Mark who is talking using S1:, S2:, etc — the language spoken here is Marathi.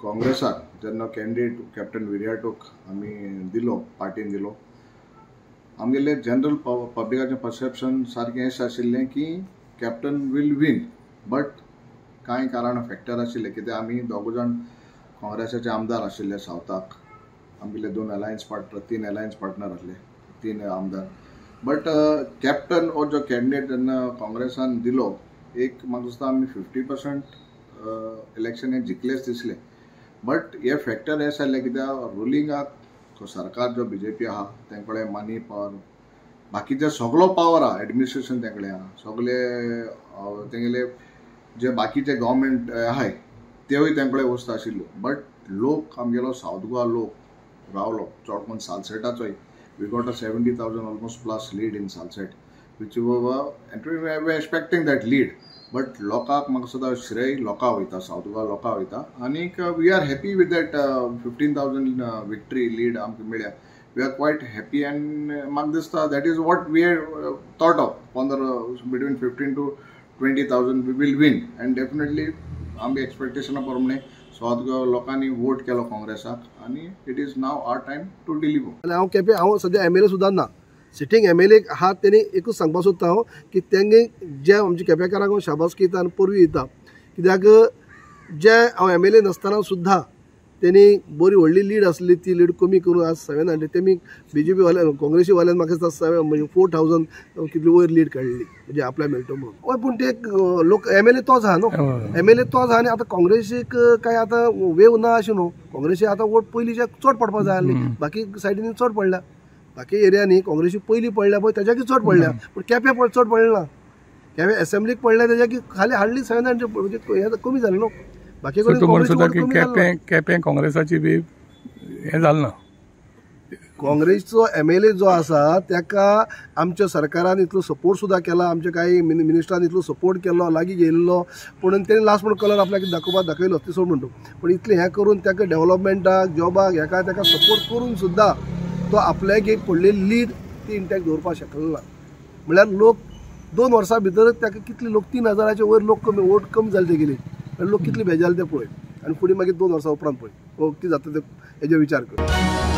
S1: काँग्रेसाक जेन्ना कॅन्डिडेट कॅप्टन विर्याटूक आमी दिलो पार्टीन दिलो आमगेले जनरल पब्लिकाचें परसेप्शन सारकें अशें आशिल्लें की कॅप्टन वील विन बट कांय कारण फॅक्टर आशिल्ले कित्याक आमी दोग जाण काँग्रेसाचे आमदार आशिल्ले सावथाक आमगेले तीन अलायन्स पार्टनर आसले 3 आमदार बट कॅप्टन हो जो कॅन्डिडेट जेन्ना काँग्रेसान दिलो एक म्हाका दिसता आमी 50% इलेक्शन जिखलेच दिसले बट हे फॅक्टर हे जाल्ले कित्याक रुलिंगाक सरकार जो बीजेपी आहा तेंकडे मनी पावर बाकीचे सगळो पावर आहा एडमिनिस्ट्रेशन तेंकडे आहा सगळे तेंगेले जे बाकीचे गव्हर्मेंट आहाय तेवूय तेंकडे वस्त आशिल्ल्यो बट लोक आमगेलो सावथ गोवा लोक रावलो चड करून सालसेटाचोय we got a 70,000 almost plus lead in Salcete which we expecting that lead but लोकांक म्हाका सुद्दां श्रेय लोकां वयता सावथ गोवा लोकां वयता आनीक we are happy with that 15,000 victory lead आमकां मेळ्ळ्या we are quite happy and म्हाका दिसता that is what we thought of between 15 to 20,000 we will win and definitely आमगे एक्सपेक्टेशना प्रमाणे सावथ गोवा लोकांनी वोट केलो काँग्रेसाक आनी it is now our time to deliver.
S2: हांव केपें हांव सद्या एमएलए सुद्दां ना सिटींग एमएलए आहात तेणी एकूच सांगपाक सोदता हांव की तेंगे जे आमच्या केपेकारांक हांव शाबासकी दिता आनी परवी दिता कित्याक जे हांव एमएलए नासतना सुद्दां तेणी बरी व्हडली लीड आसली ती लीड कमी करून आज 700 तेमी बीजेपी वाल्यान काँग्रेसी वाल्यान म्हाका दिसता म्हणजे 4,000 कितली वयर लीड काडली म्हणजे आपल्याक मेळटो म्हणून हय पूण ते लोक एमएलए तोच आहा न्हू एमएलए तोच आहा आनी आतां काँग्रेसीक काय आतां वेव ना अशें न्हू काँग्रेसी आतां वोट पयलींच्या चड पडपाक जाय आसली बाकी सायडीनी चड पडल्या बाकी एरियांनी काँग्रेसी पयलीं पडल्या पळय तेज्याकी चड पडल्या पूण केपें चड पडलें ना केपें असेंब्लीक पडल्या तेज्याकी खाली हार्डली 700 म्हणजे हे कमी जालें न्हू बाकी
S3: केपें काँग्रेसाची बी हें जालें ना
S2: काँग्रेसचो एमएलए जो आसा ताका आमच्या सरकारान इतलो सपोर्ट सुद्दां केला आमच्या काही मिनिस्टरान इतलो सपोर्ट केलो लागीं गेल्लो पूण तेणी लास्ट म्हणून कलर आपल्याक दाखयलो ते सोड म्हणटो पूण इतलें हें करून ताका डेव्हलपमेंटाक जॉबाक हेका ताका सपोर्ट करून सुद्दां तो आपल्याक एक व्हडली लीड ती इंटॅक्ट दवरपाक शकलो ना म्हळ्यार लोक 2 वर्सां भितर ताका कितले लोक 3,000च्या वयर लोक वोट कमी जाले तेगेली लोक कितले बेजाले ते पळय आनी फुडें मागीर 2 वर्सां उपरांत पळय कितें जाता ते हेजे विचार कर.